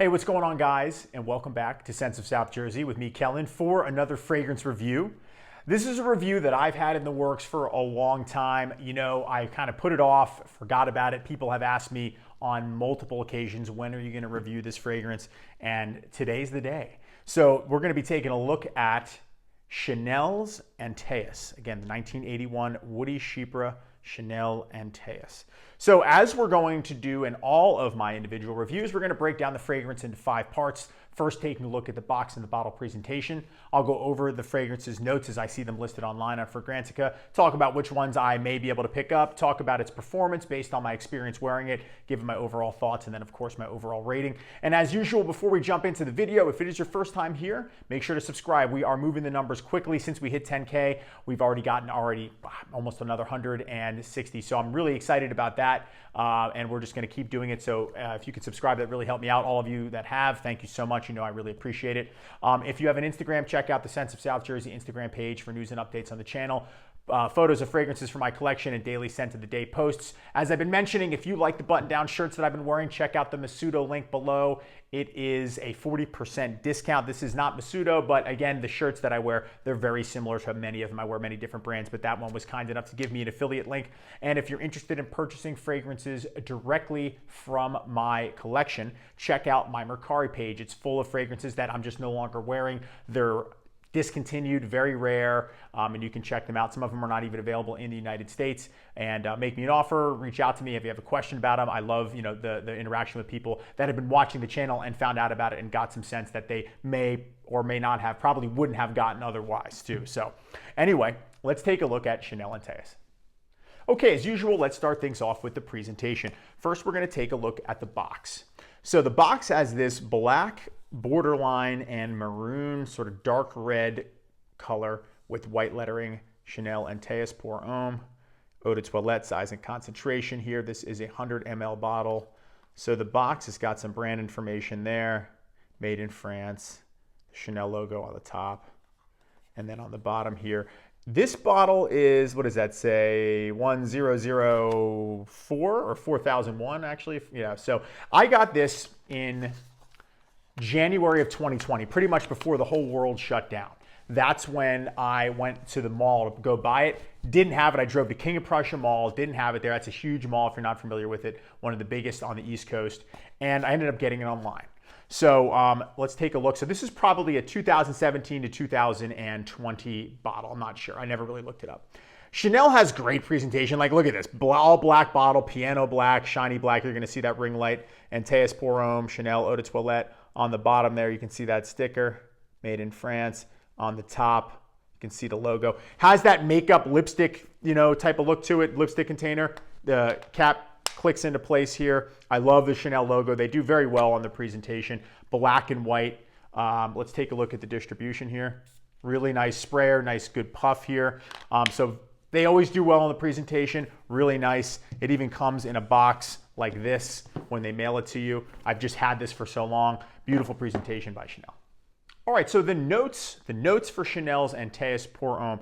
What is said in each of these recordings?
Hey, what's going on, guys? And welcome back to Sense of South Jersey with me, Kellen, for another fragrance review. This is a review that I've had in the works for a long time. You know, I kind of put it off, forgot about it. People have asked me on multiple occasions, when are you going to review this fragrance? And today's the day. So we're going to be taking a look at Chanel's Antaeus. Again, the 1981 Woody Chypre Chanel Antaeus. So as we're going to do in all of my individual reviews, we're going to break down the fragrance into 5 parts. First, taking a look at the box and the bottle presentation. I'll go over the fragrance's notes as I see them listed online on Fragrantica, talk about which ones I may be able to pick up, talk about its performance based on my experience wearing it, give my overall thoughts, and then of course my overall rating. And as usual, before we jump into the video, if it is your first time here, make sure to subscribe. We are moving the numbers quickly. Since we hit 10K, we've already gotten almost another 160. So I'm really excited about that. And we're just going to keep doing it. So if you could subscribe, that really helped me out. All of you that have, thank you so much. You know, I really appreciate it. If you have an Instagram, check out the Sense of South Jersey Instagram page for news and updates on the channel. Photos of fragrances from my collection and daily scent of the day posts. As I've been mentioning, if you like the button-down shirts that I've been wearing, check out the Masudo link below. It is a 40% discount. This is not Masudo, but again, the shirts that I wear, they're very similar to many of them. I wear many different brands, but that one was kind enough to give me an affiliate link. And if you're interested in purchasing fragrances directly from my collection, check out my Mercari page. It's full of fragrances that I'm just no longer wearing. They're discontinued, very rare, and you can check them out. Some of them are not even available in the United States. And make me an offer, reach out to me if you have a question about them. I love, you know, the interaction with people that have been watching the channel and found out about it and got some sense that they may or may not have, probably wouldn't have gotten otherwise too. So anyway, let's take a look at Chanel Antaeus. Okay, as usual, let's start things off with the presentation. First, we're going to take a look at the box. So the box has this black borderline and maroon, sort of dark red color with white lettering, Chanel Antaeus Pour Homme, eau de toilette, size and concentration here. This is a 100 ml bottle. So the box has got some brand information there, made in France, the Chanel logo on the top, and then on the bottom here. This bottle is, what does that say, 1004 or 4001 actually? Yeah, so I got this in January of 2020, pretty much before the whole world shut down. That's when I went to the mall to go buy it. Didn't have it. I drove to King of Prussia Mall, didn't have it there. That's a huge mall if you're not familiar with it, one of the biggest on the East Coast. And I ended up getting it online. So let's take a look. So this is probably a 2017 to 2020 bottle. I'm not sure. I never really looked it up. Chanel has great presentation. Like, look at this. All black bottle, piano black, shiny black. You're going to see that ring light. Antaeus Pour Homme, Chanel Eau de Toilette. On the bottom there, you can see that sticker, made in France. On the top, you can see the logo. Has that makeup lipstick, you know, type of look to it, lipstick container. The cap clicks into place here. I love the Chanel logo. They do very well on the presentation. Black and white. Let's take a look at the distribution here. Really nice sprayer, nice good puff here. So they always do well on the presentation. Really nice. It even comes in a box like this when they mail it to you. I've just had this for so long. Beautiful presentation by Chanel. All right, so the notes for Chanel's Antaeus Pour Homme.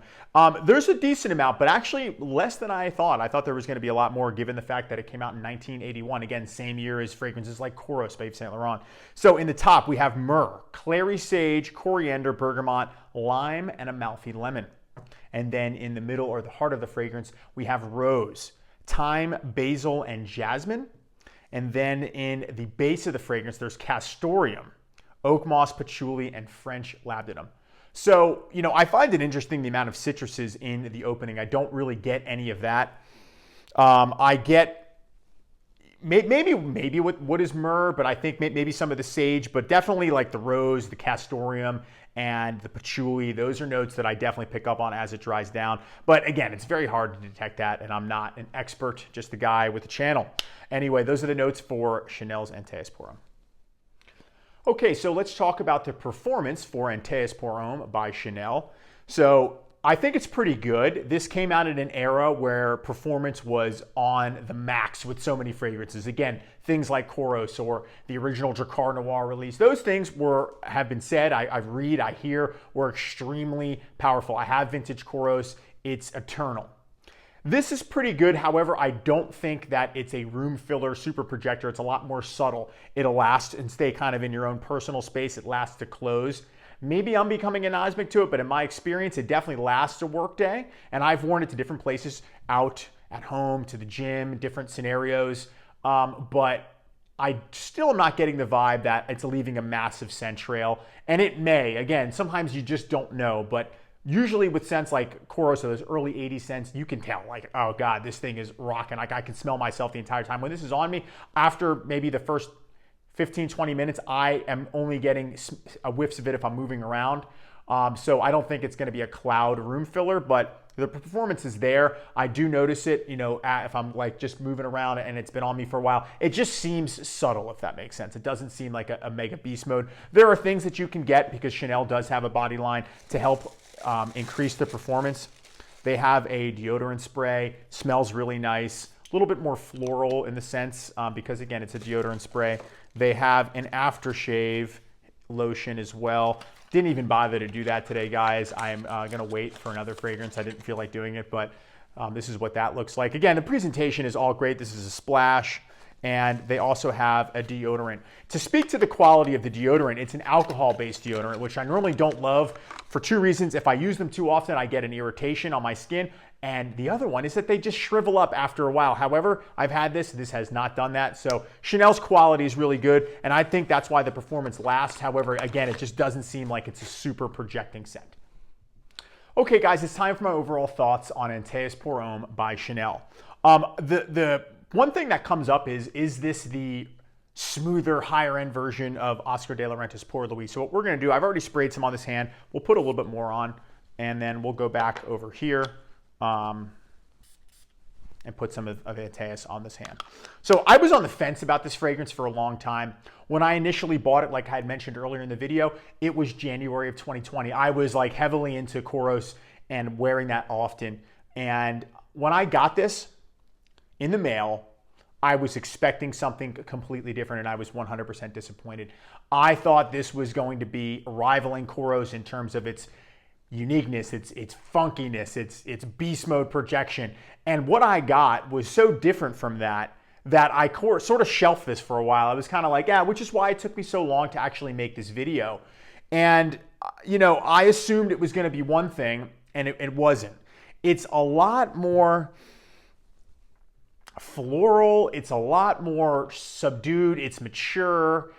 There's a decent amount, but actually less than I thought. I thought there was going to be a lot more given the fact that it came out in 1981. Again, same year as fragrances like Coros by Yves Saint Laurent. So in the top, we have myrrh, clary sage, coriander, bergamot, lime, and Amalfi lemon. And then in the middle or the heart of the fragrance, we have rose, thyme, basil, and jasmine. And then in the base of the fragrance, there's castoreum, oak moss, patchouli, and French labdanum. So, you know, I find it interesting the amount of citruses in the opening. I don't really get any of that. I get maybe what is myrrh, but I think maybe some of the sage, but definitely like the rose, the castoreum, and the patchouli. Those are notes that I definitely pick up on as it dries down. But again, it's very hard to detect that, and I'm not an expert, just a guy with a channel. Anyway, those are the notes for Chanel's Antaeus Pour Homme. Okay, so let's talk about the performance for Antaeus Pour Homme by Chanel. So I think it's pretty good. This came out in an era where performance was on the max with so many fragrances. Again, things like Coros or the original Drakkar Noir release. Those things have been said, I read, I hear, were extremely powerful. I have vintage Coros. It's eternal. This is pretty good. However, I don't think that it's a room filler super projector. It's a lot more subtle. It'll last and stay kind of in your own personal space. It lasts to close. Maybe I'm becoming anosmic to it, but in my experience, it definitely lasts a work day. And I've worn it to different places, out, at home, to the gym, different scenarios. But I still am not getting the vibe that it's leaving a massive scent trail. And it may, again, sometimes you just don't know, but usually with scents like Koros, so those early 80 scents, you can tell like, oh God, this thing is rocking. Like I can smell myself the entire time. When this is on me, after maybe the first 15, 20 minutes, I am only getting whiffs of it if I'm moving around. So I don't think it's gonna be a cloud room filler, but the performance is there. I do notice it, you know, if I'm like just moving around and it's been on me for a while. It just seems subtle, if that makes sense. It doesn't seem like a mega beast mode. There are things that you can get because Chanel does have a body line to help increase the performance. They have a deodorant spray, smells really nice, a little bit more floral in the sense because again, it's a deodorant spray. They have an aftershave lotion as well. Didn't even bother to do that today, guys. I'm gonna wait for another fragrance. I didn't feel like doing it, but this is what that looks like. Again, the presentation is all great. This is a splash, and they also have a deodorant. To speak to the quality of the deodorant, it's an alcohol-based deodorant, which I normally don't love for two reasons. If I use them too often, I get an irritation on my skin. And the other one is that they just shrivel up after a while. However, I've had this has not done that. So Chanel's quality is really good. And I think that's why the performance lasts. However, again, it just doesn't seem like it's a super projecting scent. Okay, guys, it's time for my overall thoughts on Antaeus Pour Homme by Chanel. The one thing that comes up is this the smoother, higher end version of Oscar de la Renta's Pour Louis? So what we're gonna do, I've already sprayed some on this hand. We'll put a little bit more on, and then we'll go back over here and put some of Antaeus on this hand. So I was on the fence about this fragrance for a long time. When I initially bought it, like I had mentioned earlier in the video, it was January of 2020. I was like heavily into Koros and wearing that often. And when I got this in the mail, I was expecting something completely different, and I was 100% disappointed. I thought this was going to be rivaling Koros in terms of its uniqueness, its funkiness, its beast mode projection. And what I got was so different from that I sort of shelved this for a while. I was kind of like, yeah, which is why it took me so long to actually make this video. And, you know, I assumed it was going to be one thing, and it wasn't. It's a lot more floral. It's a lot more subdued. It's mature.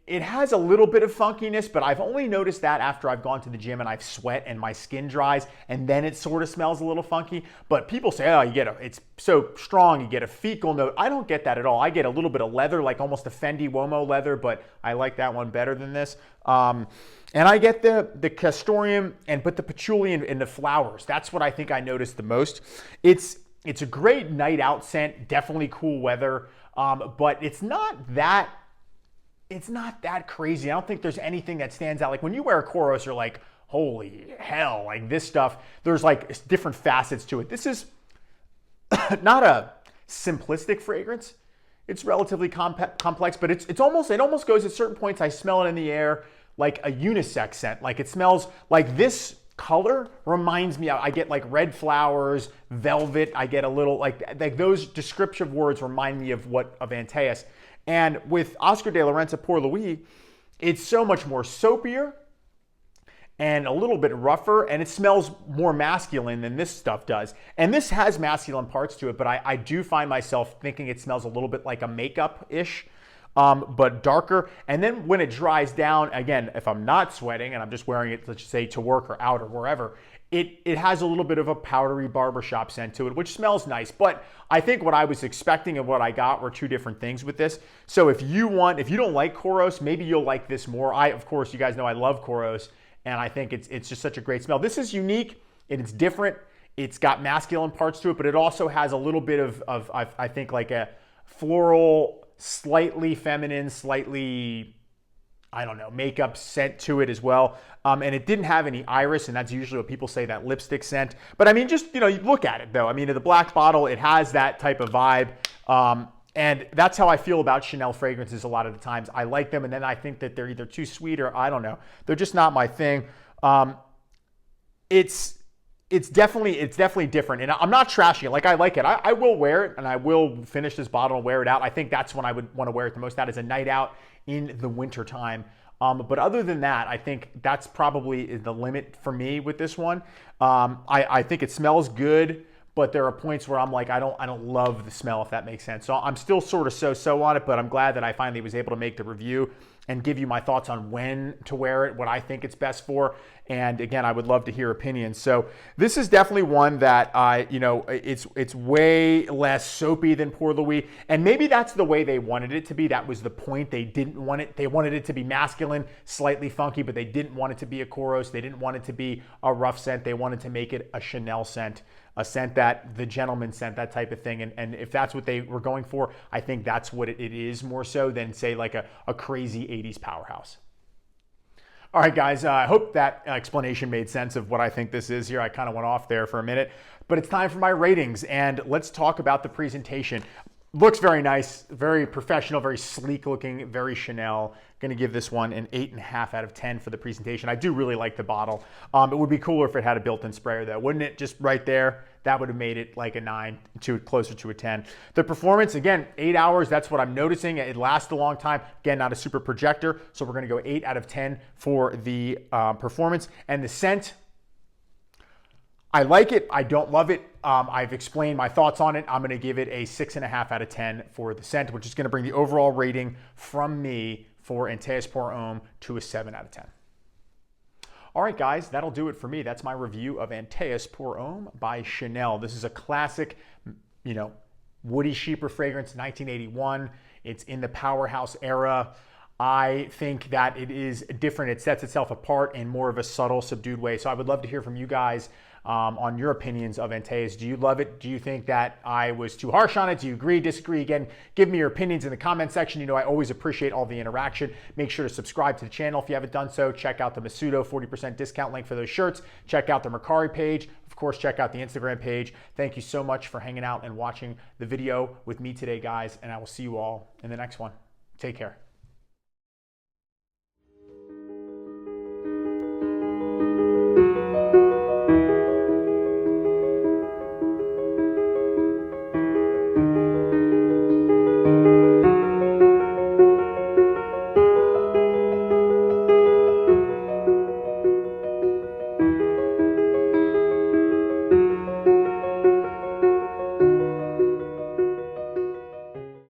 It has a little bit of funkiness, but I've only noticed that after I've gone to the gym and I've sweat and my skin dries, and then it sort of smells a little funky. But people say, oh, it's so strong, you get a fecal note. I don't get that at all. I get a little bit of leather, like almost a Fendi Uomo leather, but I like that one better than this. And I get the castoreum but the patchouli and the flowers. That's what I think I noticed the most. It's a great night out scent, definitely cool weather, but it's not that crazy. I don't think there's anything that stands out. Like when you wear a Koros, you're like, holy hell, like this stuff, there's like different facets to it. This is not a simplistic fragrance. It's relatively complex, but it almost goes at certain points. I smell it in the air like a unisex scent. Like it smells like this color reminds me, I get like red flowers, velvet. I get a little like those descriptive words remind me of Antaeus. And with Oscar de la Renta Pour Louis, it's so much more soapier and a little bit rougher, and it smells more masculine than this stuff does. And this has masculine parts to it, but I do find myself thinking it smells a little bit like a makeup-ish, but darker. And then when it dries down, again, if I'm not sweating and I'm just wearing it, let's just say to work or out or wherever, it has a little bit of a powdery barbershop scent to it, which smells nice. But I think what I was expecting and what I got were two different things with this. So if you don't like Koros, maybe you'll like this more. Of course, you guys know I love Koros, and I think it's just such a great smell. This is unique and it's different. It's got masculine parts to it, but it also has a little bit of I think like a floral, slightly feminine, slightly, I don't know, makeup scent to it as well. And it didn't have any iris, and that's usually what people say, that lipstick scent. But I mean, just, you look at it though. I mean, the black bottle, it has that type of vibe. And that's how I feel about Chanel fragrances a lot of the times. I like them, and then I think that they're either too sweet or I don't know. They're just not my thing. It's it's definitely different. And I'm not trashing it. Like, I like it. I will wear it, and I will finish this bottle and wear it out. I think that's when I would want to wear it the most, that is a night out in the winter time. But other than that, I think that's probably the limit for me with this one. I think it smells good, but there are points where I'm like, I don't love the smell, if that makes sense. So I'm still sort of so on it, but I'm glad that I finally was able to make the review and give you my thoughts on when to wear it, what I think it's best for. And again, I would love to hear opinions. So this is definitely one that it's way less soapy than Pour Louis. And maybe that's the way they wanted it to be. That was the point. They didn't want it. They wanted it to be masculine, slightly funky, but they didn't want it to be a Kouros. They didn't want it to be a rough scent. They wanted to make it a Chanel scent, a scent that the gentleman scent, that type of thing. And if that's what they were going for, I think that's what it is more so than, say, like a crazy 80s powerhouse. All right, guys, I hope that explanation made sense of what I think this is here. I kind of went off there for a minute, but it's time for my ratings, and let's talk about the presentation. Looks very nice, very professional, very sleek looking, very Chanel. Going to give this one an 8.5 out of 10 for the presentation. I do really like the bottle. It would be cooler if it had a built-in sprayer though, wouldn't it? Just right there, that would have made it like a 9, closer to a 10. The performance, again, 8 hours, that's what I'm noticing. It lasts a long time. Again, not a super projector, so we're going to go 8 out of 10 for the performance. And the scent, I like it. I don't love it. I've explained my thoughts on it. I'm going to give it a 6.5 out of 10 for the scent, which is going to bring the overall rating from me for Antaeus Pour Homme to a 7 out of 10. All right, guys, that'll do it for me. That's my review of Antaeus Pour Homme by Chanel. This is a classic, woody chypre fragrance, 1981. It's in the powerhouse era. I think that it is different. It sets itself apart in more of a subtle, subdued way. So I would love to hear from you guys on your opinions of Antaeus. Do you love it? Do you think that I was too harsh on it? Do you agree, disagree? Again, give me your opinions in the comment section. I always appreciate all the interaction. Make sure to subscribe to the channel if you haven't done so. Check out the Masudo 40% discount link for those shirts. Check out the Mercari page. Of course, check out the Instagram page. Thank you so much for hanging out and watching the video with me today, guys, and I will see you all in the next one. Take care.